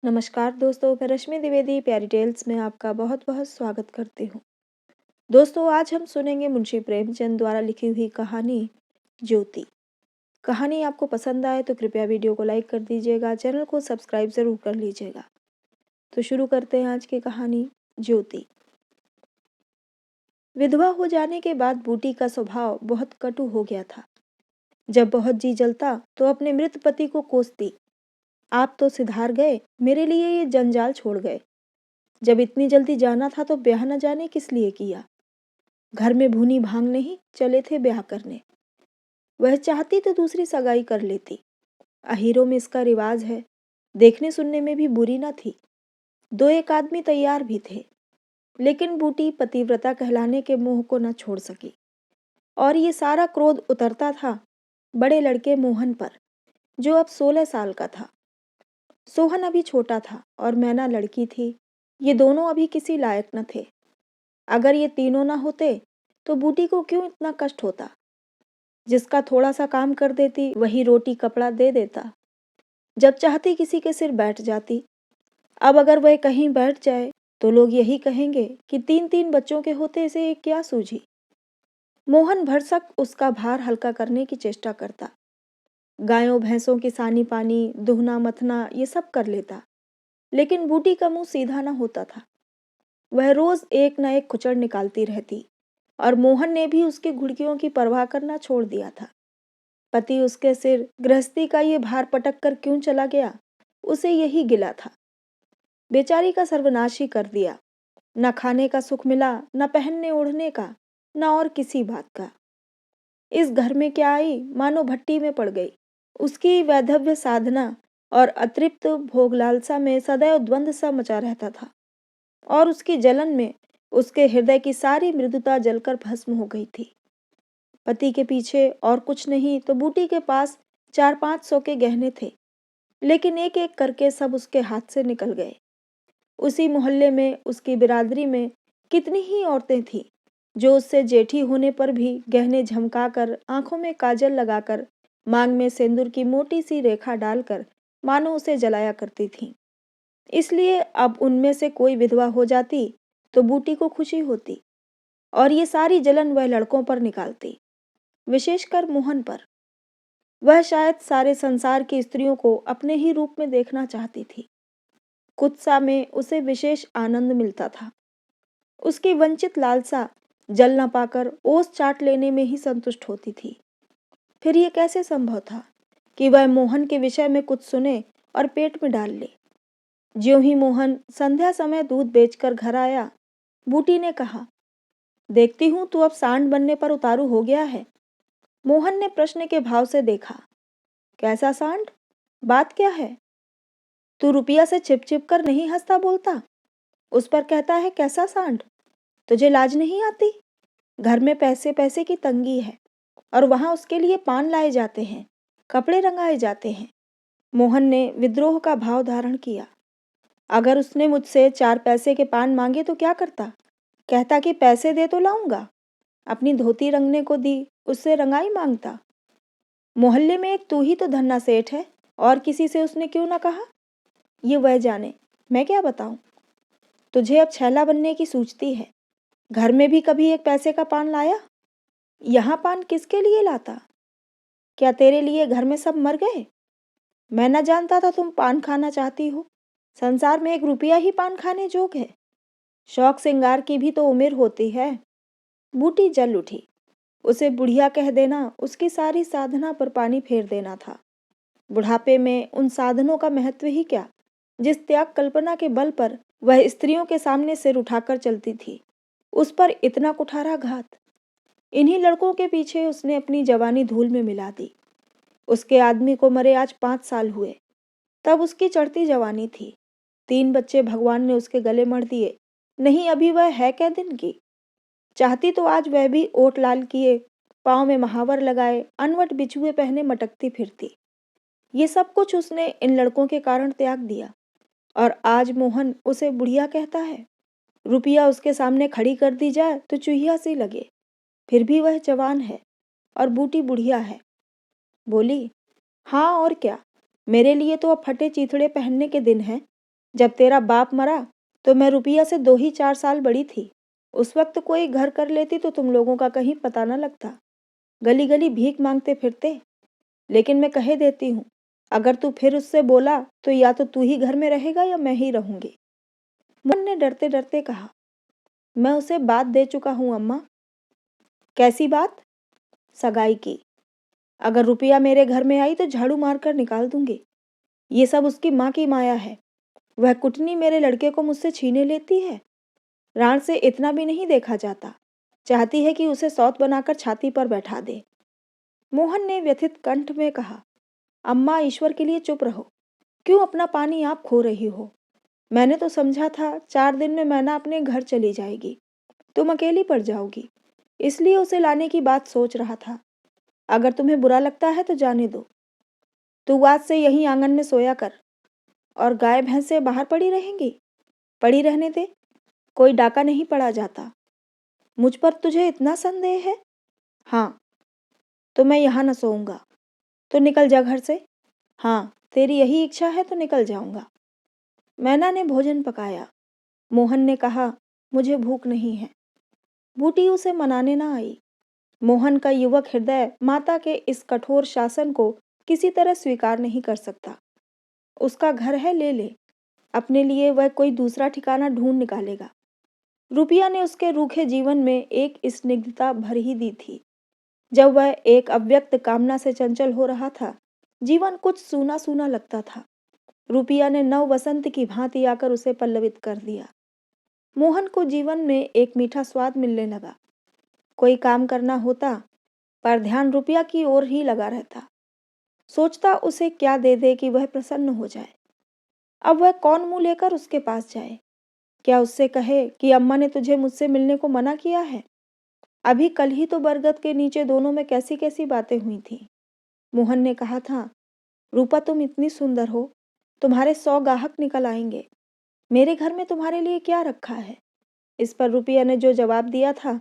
नमस्कार दोस्तों, मैं रश्मि द्विवेदी प्यारी टेल्स में आपका बहुत बहुत स्वागत करती हूँ। दोस्तों, आज हम सुनेंगे मुंशी प्रेमचंद द्वारा लिखी हुई कहानी ज्योति। कहानी आपको पसंद आए तो कृपया वीडियो को लाइक कर दीजिएगा, चैनल को सब्सक्राइब ज़रूर कर लीजिएगा। तो शुरू करते हैं आज की कहानी ज्योति। विधवा हो जाने के बाद बूटी का स्वभाव बहुत कटु हो गया था। जब बहुत जी जलता तो अपने मृत पति को कोसती, आप तो सिधार गए, मेरे लिए ये जंजाल छोड़ गए। जब इतनी जल्दी जाना था तो ब्याह न जाने किस लिए किया। घर में भूनी भांग नहीं, चले थे ब्याह करने। वह चाहती तो दूसरी सगाई कर लेती। अहीरों में इसका रिवाज है। देखने सुनने में भी बुरी न थी। दो एक आदमी तैयार भी थे, लेकिन बूटी पतिव्रता कहलाने के मोह को न छोड़ सकी। और ये सारा क्रोध उतरता था बड़े लड़के मोहन पर, जो अब 16 साल का था। सोहन अभी छोटा था और मैना लड़की थी। ये दोनों अभी किसी लायक न थे। अगर ये तीनों ना होते तो बूटी को क्यों इतना कष्ट होता। जिसका थोड़ा सा काम कर देती वही रोटी कपड़ा दे देता। जब चाहती किसी के सिर बैठ जाती। अब अगर वह कहीं बैठ जाए तो लोग यही कहेंगे कि 3-3 बच्चों के होते इसे क्या सूझी। मोहन भरसक उसका भार हल्का करने की चेष्टा करता। गायों भैंसों की सानी पानी, दुहना मथना ये सब कर लेता, लेकिन बूटी का मुंह सीधा ना होता था। वह रोज एक न एक कुचड़ निकालती रहती और मोहन ने भी उसकी घुड़कियों की परवाह करना छोड़ दिया था। पति उसके सिर गृहस्थी का ये भार पटक कर क्यों चला गया, उसे यही गिला था। बेचारी का सर्वनाश ही कर दिया। न खाने का सुख मिला, न पहनने ओढ़ने का, न और किसी बात का। इस घर में क्या आई, मानो भट्टी में पड़ गई। उसकी वैधव्य साधना और अतृप्त भोग लालसा में सदैव द्वंद्व सा मचा रहता था, और उसकी जलन में उसके हृदय की सारी मृदुता जलकर भस्म हो गई थी। पति के पीछे और कुछ नहीं तो बूटी के पास 400-500 के गहने थे, लेकिन एक एक करके सब उसके हाथ से निकल गए। उसी मोहल्ले में, उसकी बिरादरी में कितनी ही औरतें थीं जो उससे जेठी होने पर भी गहने झमकाकर, आंखों में काजल लगाकर, मांग में सिंदूर की मोटी सी रेखा डालकर मानो उसे जलाया करती थीं। इसलिए अब उनमें से कोई विधवा हो जाती तो बूटी को खुशी होती, और ये सारी जलन वह लड़कों पर निकालती, विशेषकर मोहन पर। वह शायद सारे संसार की स्त्रियों को अपने ही रूप में देखना चाहती थी। कुत्सा में उसे विशेष आनंद मिलता था। उसकी वंचित लालसा जल न पाकर ओस चाट लेने में ही संतुष्ट होती थी। फिर ये कैसे संभव था कि वह मोहन के विषय में कुछ सुने और पेट में डाल ले। ज्यों ही मोहन संध्या समय दूध बेचकर घर आया, बूटी ने कहा, देखती हूं तू अब सांड बनने पर उतारू हो गया है। मोहन ने प्रश्न के भाव से देखा। कैसा सांड? बात क्या है? तू रुपया से छिप छिप कर नहीं हंसता बोलता, उस पर कहता है कैसा सांड? तुझे लाज नहीं आती? घर में पैसे पैसे की तंगी है, और वहां उसके लिए पान लाए जाते हैं, कपड़े रंगाए जाते हैं। मोहन ने विद्रोह का भाव धारण किया। अगर उसने मुझसे 4 पैसे के पान मांगे तो क्या करता? कहता कि पैसे दे तो लाऊंगा। अपनी धोती रंगने को दी, उससे रंगाई मांगता। मोहल्ले में एक तू ही तो धन्ना सेठ है, और किसी से उसने क्यों ना कहा? ये वह जाने, मैं क्या बताऊं। तुझे अब छैला बनने की सूझती है। घर में भी कभी एक पैसे का पान लाया? यहाँ पान किसके लिए लाता? क्या तेरे लिए घर में सब मर गए? मैं न जानता था तुम पान खाना चाहती हो। संसार में 1 रुपया ही पान खाने जोग है। शौक श्रृंगार की भी तो उम्र होती है। बूटी जल उठी। उसे बुढ़िया कह देना उसकी सारी साधना पर पानी फेर देना था। बुढ़ापे में उन साधनों का महत्व ही क्या, जिस त्याग कल्पना के बल पर वह स्त्रियों के सामने सिर उठाकर चलती थी। उस पर इतना कुठारा घात। इन्हीं लड़कों के पीछे उसने अपनी जवानी धूल में मिला दी। उसके आदमी को मरे आज 5 साल हुए। तब उसकी चढ़ती जवानी थी। 3 बच्चे भगवान ने उसके गले मढ़ दिए। नहीं, अभी वह है कै दिन की। चाहती तो आज वह भी ओट लाल किए, पाँव में महावर लगाए, अनवट बिछुए पहने मटकती फिरती। ये सब कुछ उसने इन लड़कों के कारण त्याग दिया, और आज मोहन उसे बुढ़िया कहता है। रुपया उसके सामने खड़ी कर दी जाए तो चूहिया सी लगे। फिर भी वह जवान है और बूटी बुढ़िया है। बोली, हाँ और क्या, मेरे लिए तो अब फटे चीथड़े पहनने के दिन हैं। जब तेरा बाप मरा तो मैं रुपया से 2 ही 4 साल बड़ी थी। उस वक्त कोई घर कर लेती तो तुम लोगों का कहीं पता न लगता। गली गली भीख मांगते फिरते। लेकिन मैं कहे देती हूँ, अगर तू फिर उससे बोला तो या तो तू ही घर में रहेगा या मैं ही रहूंगी। मोहन ने डरते डरते कहा, मैं उसे बात दे चुका हूँ अम्मा। कैसी बात? सगाई की। अगर रुपया मेरे घर में आई तो झाड़ू मारकर निकाल दूंगी। ये सब उसकी माँ की माया है। वह कुटनी मेरे लड़के को मुझसे छीने लेती है। राण से इतना भी नहीं देखा जाता। चाहती है कि उसे सौत बनाकर छाती पर बैठा दे। मोहन ने व्यथित कंठ में कहा, अम्मा ईश्वर के लिए चुप रहो। क्यों अपना पानी आप खो रही हो? मैंने तो समझा था 4 दिन में मैना अपने घर चली जाएगी, तुम अकेली पड़ जाओगी। इसलिए उसे लाने की बात सोच रहा था। अगर तुम्हें बुरा लगता है तो जाने दो। तू आज से यहीं आंगन में सोया कर। और गाय भैंसे बाहर पड़ी रहेंगी? पड़ी रहने दे, कोई डाका नहीं पड़ा जाता। मुझ पर तुझे इतना संदेह है? हाँ। तो मैं यहाँ न सोऊंगा। तो निकल जा घर से। हाँ, तेरी यही इच्छा है तो निकल जाऊंगा। मैना ने भोजन पकाया। मोहन ने कहा, मुझे भूख नहीं है। बूटी उसे मनाने न आई। मोहन का युवक हृदय माता के इस कठोर शासन को किसी तरह स्वीकार नहीं कर सकता। उसका घर है, ले ले। अपने लिए वह कोई दूसरा ठिकाना ढूंढ निकालेगा। रुपया ने उसके रूखे जीवन में एक स्निग्धता भर ही दी थी। जब वह एक अव्यक्त कामना से चंचल हो रहा था, जीवन कुछ सूना सूना लगता था। रुपया ने नव वसंत की भांति आकर उसे पल्लवित कर दिया। मोहन को जीवन में एक मीठा स्वाद मिलने लगा। कोई काम करना होता पर ध्यान रुपया की ओर ही लगा रहता। सोचता उसे क्या दे दे कि वह प्रसन्न हो जाए। अब वह कौन मुंह लेकर उसके पास जाए? क्या उससे कहे कि अम्मा ने तुझे मुझसे मिलने को मना किया है? अभी कल ही तो बरगद के नीचे दोनों में कैसी कैसी बातें हुई थी। मोहन ने कहा था, रूपा तुम इतनी सुंदर हो, तुम्हारे 100 ग्राहक निकल आएंगे। मेरे घर में तुम्हारे लिए क्या रखा है? इस पर रुपया ने जो जवाब दिया था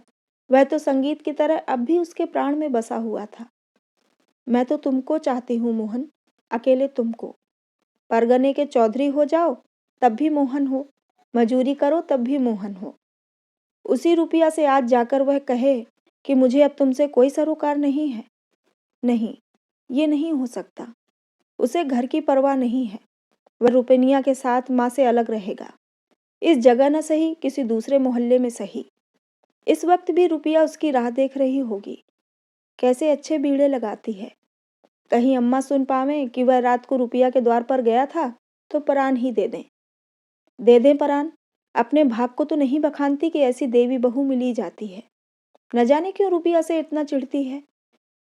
वह तो संगीत की तरह अब भी उसके प्राण में बसा हुआ था। मैं तो तुमको चाहती हूँ मोहन, अकेले तुमको। परगने के चौधरी हो जाओ तब भी मोहन हो, मजूरी करो तब भी मोहन हो। उसी रुपया से आज जाकर वह कहे कि मुझे अब तुमसे कोई सरोकार नहीं है। नहीं, ये नहीं हो सकता। उसे घर की परवाह नहीं है। वह रुपनिया के साथ माँ से अलग रहेगा। इस जगह न सही, किसी दूसरे मोहल्ले में सही। इस वक्त भी रुपया उसकी राह देख रही होगी। कैसे अच्छे बीड़े लगाती है। कहीं अम्मा सुन पावें कि वह रात को रुपया के द्वार पर गया था तो परान ही दे दें। दे दें परान। अपने भाग को तो नहीं बखानती कि ऐसी देवी बहू मिली जाती है। न जाने क्यों रुपया से इतना चिढ़ती है।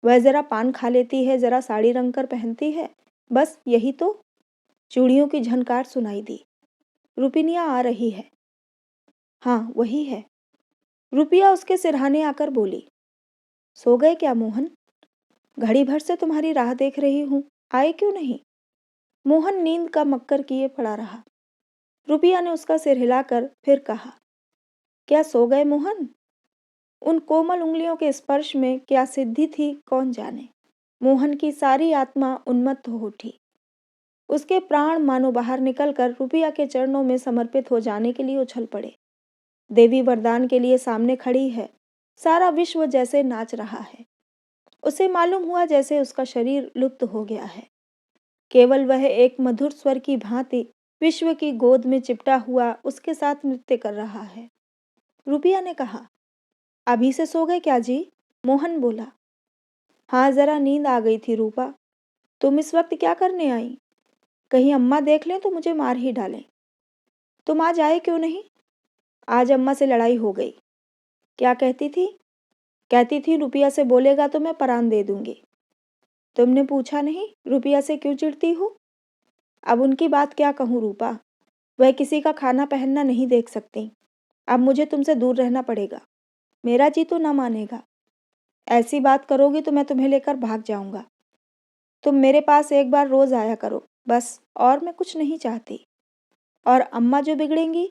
वह जरा पान खा लेती है, जरा साड़ी रंग कर पहनती है, बस यही तो। चूड़ियों की झनकार सुनाई दी। रुपनिया आ रही है। हाँ, वही है। रुपया उसके सिरहाने आकर बोली, सो गए क्या मोहन? घड़ी भर से तुम्हारी राह देख रही हूँ, आए क्यों नहीं? मोहन नींद का मक्कर किए पड़ा रहा। रुपया ने उसका सिर हिलाकर फिर कहा, क्या सो गए मोहन? उन कोमल उंगलियों के स्पर्श में क्या सिद्धि थी कौन जाने। मोहन की सारी आत्मा उन्मत्त हो उठी। उसके प्राण मानो बाहर निकलकर रुपया के चरणों में समर्पित हो जाने के लिए उछल पड़े। देवी वरदान के लिए सामने खड़ी है। सारा विश्व जैसे नाच रहा है। उसे मालूम हुआ जैसे उसका शरीर लुप्त हो गया है। केवल वह एक मधुर स्वर की भांति विश्व की गोद में चिपटा हुआ उसके साथ नृत्य कर रहा है। रुपया ने कहा, अभी से सो गए क्या जी? मोहन बोला, हाँ, जरा नींद आ गई थी रूपा। तुम इस वक्त क्या करने आई? कहीं अम्मा देख लें तो मुझे मार ही डालें। तुम आज आए क्यों नहीं? आज अम्मा से लड़ाई हो गई। क्या कहती थी? कहती थी रुपया से बोलेगा तो मैं परान दे दूंगी। तुमने पूछा नहीं रुपया से क्यों चिढ़ती हो? अब उनकी बात क्या कहूँ रूपा। वह किसी का खाना पहनना नहीं देख सकती। अब मुझे तुमसे दूर रहना पड़ेगा। मेरा जी तो ना मानेगा। ऐसी बात करोगी तो मैं तुम्हें लेकर भाग जाऊंगा। तुम मेरे पास एक बार रोज आया करो, बस, और मैं कुछ नहीं चाहती। और अम्मा जो बिगड़ेंगी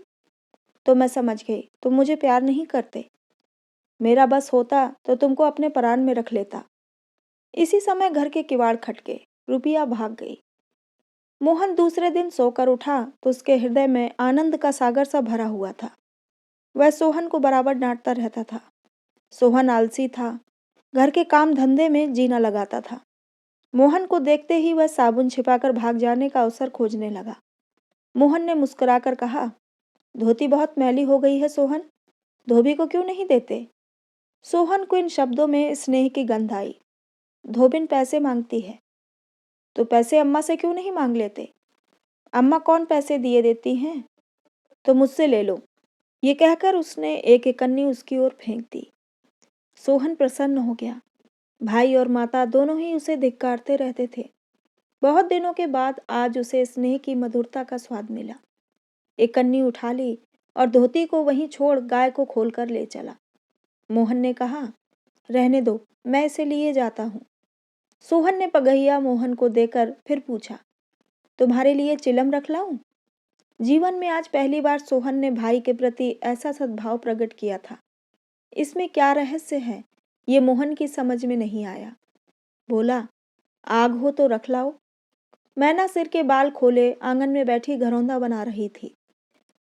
तो मैं समझ गई तुम मुझे प्यार नहीं करते। मेरा बस होता तो तुमको अपने परान में रख लेता। इसी समय घर के किवाड़ खटके। रुपया भाग गई। मोहन दूसरे दिन सोकर उठा तो उसके हृदय में आनंद का सागर सा भरा हुआ था। वह सोहन को बराबर डांटता रहता था। सोहन आलसी था, घर के काम धंधे में जीना लगाता था। मोहन को देखते ही वह साबुन छिपाकर भाग जाने का अवसर खोजने लगा। मोहन ने मुस्कुराकर कहा, धोती बहुत मैली हो गई है सोहन, धोबी को क्यों नहीं देते? सोहन को इन शब्दों में स्नेह की गंध आई। धोबिन पैसे मांगती है, तो पैसे अम्मा से क्यों नहीं मांग लेते? अम्मा कौन पैसे दिए देती हैं? तो मुझसे ले लो। ये कहकर उसने एक एक कन्नी उसकी ओर फेंक दी। सोहन प्रसन्न हो गया। भाई और माता दोनों ही उसे धिक्कारते रहते थे। बहुत दिनों के बाद आज उसे स्नेह की मधुरता का स्वाद मिला। एक कन्नी उठा ली और धोती को वहीं छोड़ गाय को खोलकर ले चला। मोहन ने कहा, रहने दो, मैं इसे लिए जाता हूँ। सोहन ने पगहिया मोहन को देकर फिर पूछा, तुम्हारे लिए चिलम रख लाऊं? जीवन में आज पहली बार सोहन ने भाई के प्रति ऐसा सद्भाव प्रकट किया था। इसमें क्या रहस्य है, ये मोहन की समझ में नहीं आया। बोला, आग हो तो रख लाओ। मैना सिर के बाल खोले आंगन में बैठी घरौंदा बना रही थी।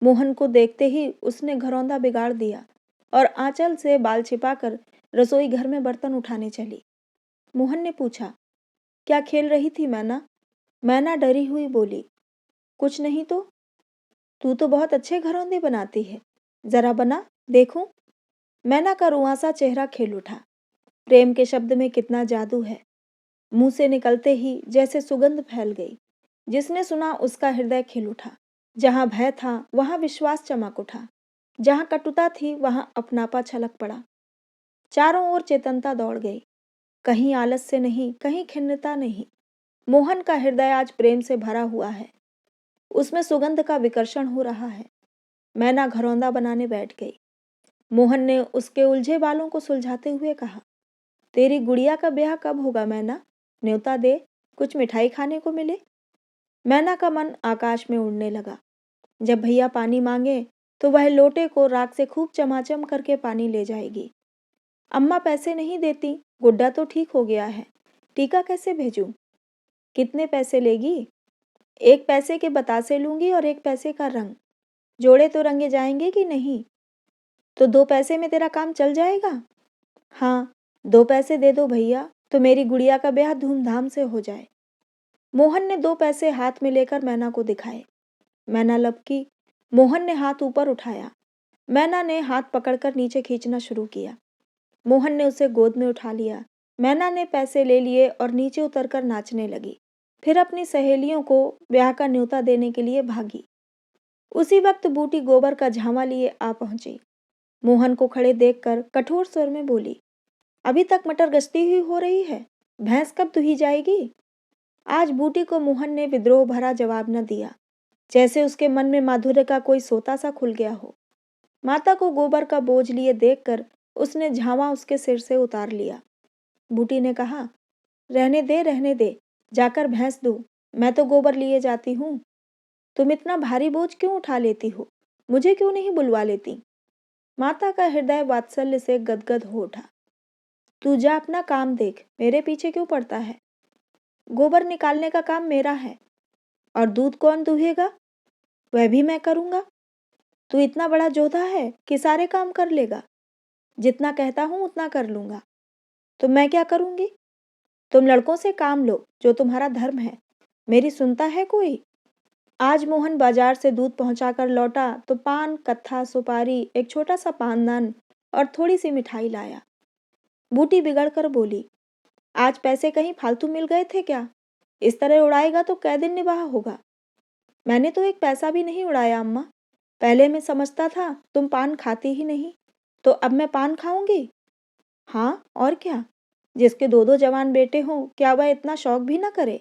मोहन को देखते ही उसने घरौंदा बिगाड़ दिया और आंचल से बाल छिपाकर रसोई घर में बर्तन उठाने चली। मोहन ने पूछा, क्या खेल रही थी मैना? मैना डरी हुई बोली, कुछ नहीं तो। तू तो बहुत अच्छे घरौंदे बनाती है, जरा बना देखूं। मैना का रुआंसा चेहरा खिल उठा। प्रेम के शब्द में कितना जादू है। मुंह से निकलते ही जैसे सुगंध फैल गई। जिसने सुना उसका हृदय खिल उठा। जहां भय था वहां विश्वास चमक उठा। जहां कटुता थी वहां अपनापा छलक पड़ा। चारों ओर चेतनता दौड़ गई। कहीं आलस्य नहीं, कहीं खिन्नता नहीं। मोहन का हृदय आज प्रेम से भरा हुआ है। उसमें सुगंध का विकर्षण हो रहा है। मैना घरौंदा बनाने बैठ गई। मोहन ने उसके उलझे बालों को सुलझाते हुए कहा, तेरी गुड़िया का ब्याह कब होगा मैना? न्योता दे, कुछ मिठाई खाने को मिले। मैना का मन आकाश में उड़ने लगा। जब भैया पानी मांगे तो वह लोटे को राख से खूब चमाचम करके पानी ले जाएगी। अम्मा पैसे नहीं देती, गुड्डा तो ठीक हो गया है, टीका कैसे भेजूं? कितने पैसे लेगी? 1 पैसे के बतासे लूंगी और 1 पैसे का रंग। जोड़े तो रंगे जाएंगे कि नहीं? तो 2 पैसे में तेरा काम चल जाएगा? हाँ, 2 पैसे दे दो भैया, तो मेरी गुड़िया का ब्याह धूमधाम से हो जाए। मोहन ने 2 पैसे हाथ में लेकर मैना को दिखाए। मैना लपकी। मोहन ने हाथ ऊपर उठाया। मैना ने हाथ पकड़कर नीचे खींचना शुरू किया। मोहन ने उसे गोद में उठा लिया। मैना ने पैसे ले लिए और नीचे उतरकर नाचने लगी। फिर अपनी सहेलियों को ब्याह का न्योता देने के लिए भागी। उसी वक्त बूटी गोबर का झामा लिए आ पहुंची। मोहन को खड़े देखकर कठोर स्वर में बोली, अभी तक मटर गश्ती हुई हो रही है, भैंस कब दुही जाएगी? आज बूटी को मोहन ने विद्रोह भरा जवाब न दिया, जैसे उसके मन में माधुर्य का कोई सोता सा खुल गया हो। माता को गोबर का बोझ लिए देखकर उसने झावा उसके सिर से उतार लिया। बूटी ने कहा, रहने दे, जाकर भैंस दो, मैं तो गोबर लिए जाती हूँ। तुम इतना भारी बोझ क्यों उठा लेती हो? मुझे क्यों नहीं बुलवा लेती? माता का हृदय वात्सल्य से गदगद हो उठा। तू जा अपना काम देख, मेरे पीछे क्यों पड़ता है? गोबर निकालने का काम मेरा है। और दूध कौन दूहेगा? वह भी मैं करूंगा। तू इतना बड़ा जोधा है कि सारे काम कर लेगा। जितना कहता हूं उतना कर लूंगा। तो मैं क्या करूंगी? तुम लड़कों से काम लो, जो तुम्हारा धर्म है। मेरी सुनता है कोई? आज मोहन बाजार से दूध पहुंचाकर लौटा तो पान, कत्था, सुपारी, एक छोटा सा पानदान और थोड़ी सी मिठाई लाया। बूटी बिगड़कर बोली, आज पैसे कहीं फालतू मिल गए थे क्या? इस तरह उड़ाएगा तो कै दिन निवाह होगा? मैंने तो 1 पैसा भी नहीं उड़ाया अम्मा। पहले मैं समझता था तुम पान खाती ही नहीं, तो अब मैं पान खाऊंगी? हाँ और क्या, जिसके 2-2 जवान बेटे हों, क्या वह इतना शौक भी न करे?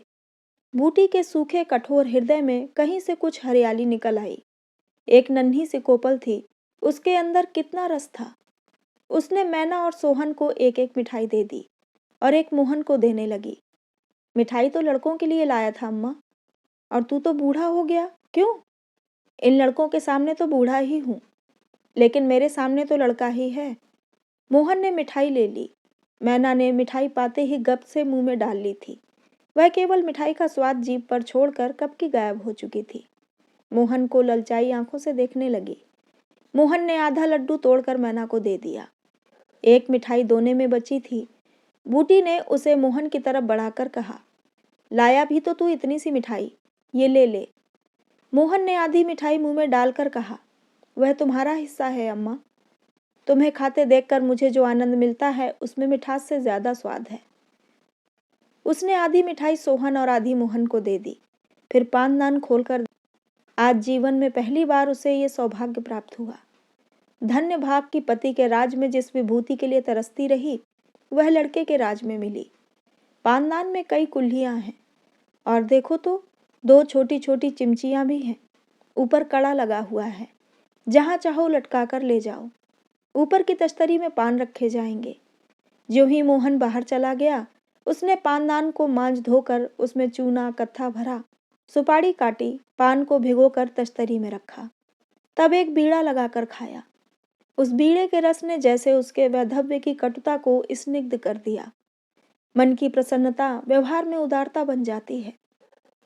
बूटी के सूखे कठोर हृदय में कहीं से कुछ हरियाली निकल आई। एक नन्ही सी कोपल थी, उसके अंदर कितना रस था। उसने मैना और सोहन को एक एक मिठाई दे दी और एक मोहन को देने लगी। मिठाई तो लड़कों के लिए लाया था अम्मा, और तू तो बूढ़ा हो गया, क्यों? इन लड़कों के सामने तो बूढ़ा ही हूँ, लेकिन मेरे सामने तो लड़का ही है। मोहन ने मिठाई ले ली। मैना ने मिठाई पाते ही गप से मुंह में डाल ली थी। वह केवल मिठाई का स्वाद जीभ पर छोड़कर कब की गायब हो चुकी थी। मोहन को ललचाई आंखों से देखने लगी। मोहन ने आधा लड्डू तोड़कर मैना को दे दिया। एक मिठाई दोने में बची थी। बूटी ने उसे मोहन की तरफ बढ़ाकर कहा, लाया भी तो तू इतनी सी मिठाई, ये ले ले। मोहन ने आधी मिठाई मुंह में डालकर कहा, वह तुम्हारा हिस्सा है अम्मा। तुम्हें खाते देखकर मुझे जो आनंद मिलता है उसमें मिठास से ज्यादा स्वाद है। उसने आधी मिठाई सोहन और आधी मोहन को दे दी, फिर पान नान खोलकर आज जीवन में पहली बार उसे ये सौभाग्य प्राप्त हुआ। धन्य भाग की पति के राज में जिस विभूति के लिए तरसती रही, वह लड़के के राज में मिली। पानदान में कई कुल्हियां हैं और देखो तो 2 छोटी छोटी चिमचियां भी हैं। ऊपर कड़ा लगा हुआ है, जहां चाहो लटका कर ले जाओ। ऊपर की तश्तरी में पान रखे जाएंगे। ज्यों ही मोहन बाहर चला गया, उसने पानदान को मांज धोकर उसमें चूना कत्था भरा, सुपारी काटी, पान को भिगोकर तश्तरी में रखा, तब एक बीड़ा लगाकर खाया। उस बीड़े के रस ने जैसे उसके वैधव्य की कटुता को स्निग्ध कर दिया। मन की प्रसन्नता व्यवहार में उदारता बन जाती है।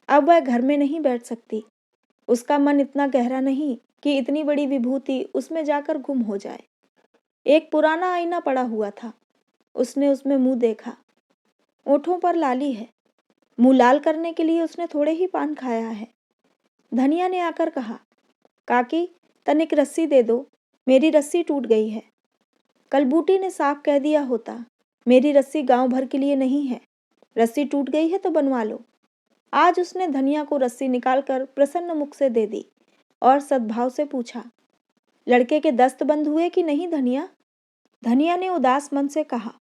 अब वह घर में नहीं बैठ सकती। उसका मन इतना गहरा नहीं कि इतनी बड़ी विभूति उसमें जाकर गुम हो जाए। एक पुराना आईना पड़ा हुआ था। उसने उसमें मुंह देखा। ओठों पर लाली है। मुंह लाल करने के लिए उसने थोड़े ही पान खाया है। धनिया ने आकर कहा, काकी तनिक रस्सी दे दो, मेरी रस्सी टूट गई है। कल बूटी ने साफ कह दिया होता, मेरी रस्सी गांव भर के लिए नहीं है, रस्सी टूट गई है तो बनवा लो। आज उसने धनिया को रस्सी निकालकर प्रसन्न मुख से दे दी और सद्भाव से पूछा, लड़के के दस्त बंद हुए कि नहीं धनिया? धनिया ने उदास मन से कहा,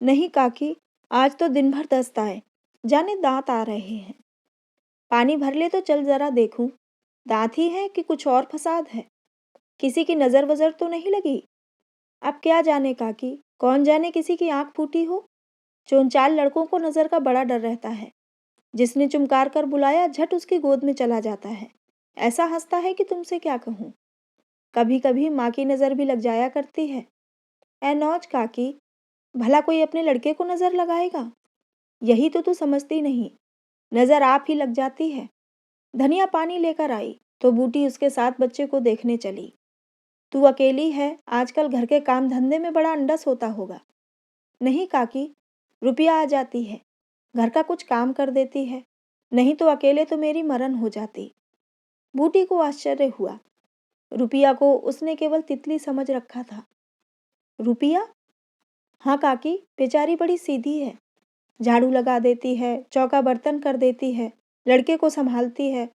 नहीं काकी, आज तो दिन भर दस्त आए, जाने दांत आ रहे हैं। पानी भर ले तो चल जरा देखूं, दांत ही है कि कुछ और फसाद है? किसी की नजर वजर तो नहीं लगी? अब क्या जाने काकी, कौन जाने किसी की आंख फूटी हो। 4 लड़कों को नजर का बड़ा डर रहता है। जिसने चुमकार कर बुलाया झट उसकी गोद में चला जाता है। ऐसा हंसता है कि तुमसे क्या कहूँ। कभी कभी माँ की नजर भी लग जाया करती है। ऐ नौज काकी, भला कोई अपने लड़के को नजर लगाएगा? यही तो तू समझती नहीं, नजर आप ही लग जाती है। धनिया पानी लेकर आई तो बूटी उसके साथ बच्चे को देखने चली। तू अकेली है, आजकल घर के काम धंधे में बड़ा अंडस होता होगा। नहीं काकी, रुपया आ जाती है, घर का कुछ काम कर देती है, नहीं तो अकेले तो मेरी मरण हो जाती। बूटी को आश्चर्य हुआ। रुपया को उसने केवल तितली समझ रखा था। रुपया? हाँ काकी, बेचारी बड़ी सीधी है। झाड़ू लगा देती है, चौका बर्तन कर देती है, लड़के को संभालती है।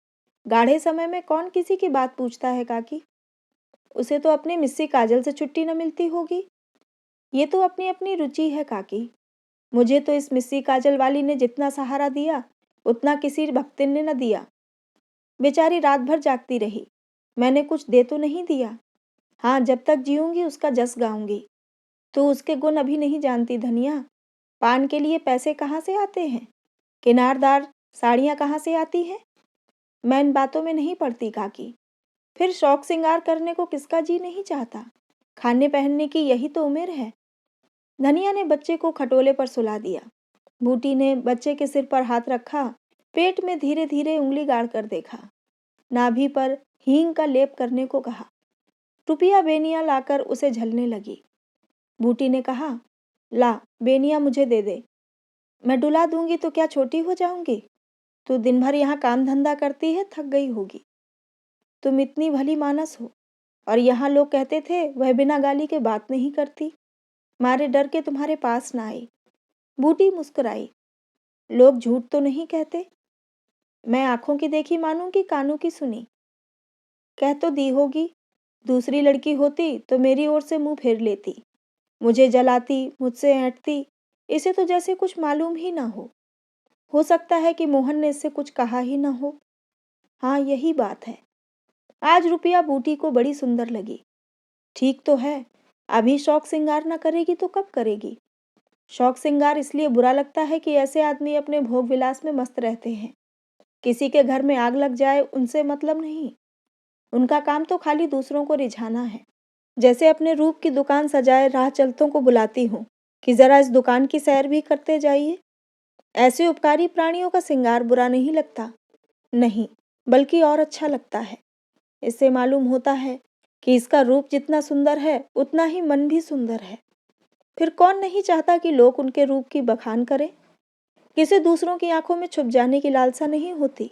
गाढ़े समय में कौन किसी की बात पूछता है काकी? उसे तो अपनी मिस्सी काजल से छुट्टी न मिलती होगी। ये तो अपनी अपनी रुचि है काकी। मुझे तो इस मिस्सी काजल वाली ने जितना सहारा दिया उतना किसी भक्तिन ने न दिया। बेचारी रात भर जागती रही, मैंने कुछ दे तो नहीं दिया। हाँ, जब तक जीऊंगी उसका जस गाऊंगी। तो उसके गुण अभी नहीं जानती धनिया। पान के लिए पैसे कहाँ से आते हैं? किनारदार साड़ियाँ कहाँ से आती हैं? मैं इन बातों में नहीं पड़ती काकी। फिर शौक श्रृंगार करने को किसका जी नहीं चाहता? खाने पहनने की यही तो उम्र है। धनिया ने बच्चे को खटोले पर सुला दिया। बूटी ने बच्चे के सिर पर हाथ रखा, पेट में धीरे धीरे उंगली गाड़ कर देखा, नाभि पर हींग का लेप करने को कहा। रुपया बेनिया लाकर उसे झलने लगी। बूटी ने कहा, ला बेनिया मुझे दे दे, मैं डुला दूंगी तो क्या छोटी हो जाऊंगी? तू दिन भर यहाँ काम धंधा करती है, थक गई होगी। तुम इतनी भली मानस हो, और यहाँ लोग कहते थे वह बिना गाली के बात नहीं करती, मारे डर के तुम्हारे पास ना आई। बूटी मुस्कुराई। लोग झूठ तो नहीं कहते। मैं आंखों की देखी मानूं कि कानों की सुनी? कह तो दी होगी, दूसरी लड़की होती तो मेरी ओर से मुंह फेर लेती, मुझे जलाती, मुझसे ऐंठती, इसे तो जैसे कुछ मालूम ही ना हो सकता है कि मोहन ने इससे कुछ कहा ही ना हो। हाँ, यही बात है। आज रुपया बूटी को बड़ी सुंदर लगी। ठीक तो है, अभी शौक श्रृंगार न करेगी तो कब करेगी? शौक श्रृंगार इसलिए बुरा लगता है कि ऐसे आदमी अपने भोग विलास में मस्त रहते हैं। किसी के घर में आग लग जाए उनसे मतलब नहीं। उनका काम तो खाली दूसरों को रिझाना है। जैसे अपने रूप की दुकान सजाए राह चलतों को बुलाती हूँ कि जरा इस दुकान की सैर भी करते जाइए। ऐसे उपकारी प्राणियों का श्रृंगार बुरा नहीं लगता, नहीं, बल्कि और अच्छा लगता है। इससे मालूम होता है कि इसका रूप जितना सुंदर है, उतना ही मन भी सुंदर है। फिर कौन नहीं चाहता कि लोग उनके रूप की बखान करें? किसी दूसरों की आंखों में छुप जाने की लालसा नहीं होती।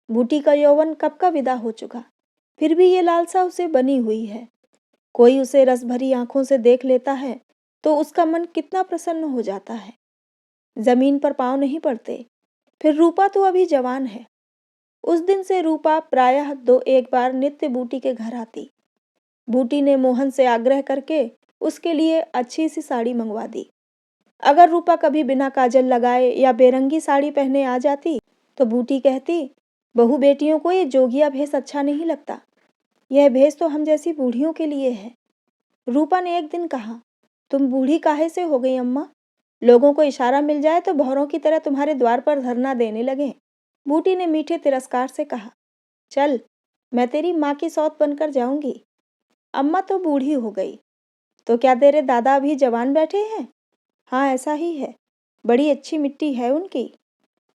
बूटी का यौवन कब का विदा हो चुका, फिर भी ये लालसा उसे बनी हुई है। कोई उसे रस भरी आंखों से देख लेता है तो उसका मन कितना प्रसन्न हो जाता है। जमीन पर पांव नहीं पड़ते। फिर रूपा तो अभी जवान है। उस दिन से रूपा प्रायः 2-1 बार नित्य बूटी के घर आती। बूटी ने मोहन से आग्रह करके उसके लिए अच्छी सी साड़ी मंगवा दी। अगर रूपा कभी बिना काजल लगाए या बेरंगी साड़ी पहने आ जाती तो बूटी कहती, बहू बेटियों को ये जोगिया भेष अच्छा नहीं लगता। यह भेष तो हम जैसी बूढ़ियों के लिए है। रूपा ने एक दिन कहा, तुम बूढ़ी काहे से हो गई अम्मा? लोगों को इशारा मिल जाए तो भौरों की तरह तुम्हारे द्वार पर धरना देने लगे। बूटी ने मीठे तिरस्कार से कहा, चल, मैं तेरी माँ की सौत बनकर जाऊंगी। अम्मा तो बूढ़ी हो गई, तो क्या तेरे दादा अभी जवान बैठे हैं? हाँ, ऐसा ही है, बड़ी अच्छी मिट्टी है उनकी।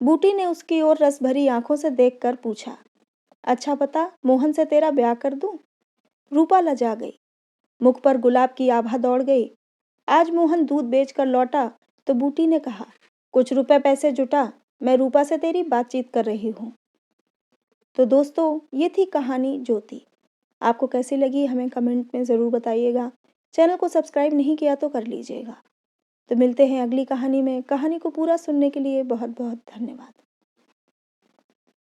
बूटी ने उसकी ओर रस भरी आंखों से देखकर पूछा, अच्छा बता, मोहन से तेरा ब्याह कर दूं? रूपा लजा गई, मुख पर गुलाब की आभा दौड़ गई। आज मोहन दूध बेचकर लौटा तो बूटी ने कहा, कुछ रुपए पैसे जुटा, मैं रूपा से तेरी बातचीत कर रही हूँ। तो दोस्तों, ये थी कहानी ज्योति। आपको कैसी लगी हमें कमेंट में ज़रूर बताइएगा। चैनल को सब्सक्राइब नहीं किया तो कर लीजिएगा। तो मिलते हैं अगली कहानी में। कहानी को पूरा सुनने के लिए बहुत बहुत धन्यवाद।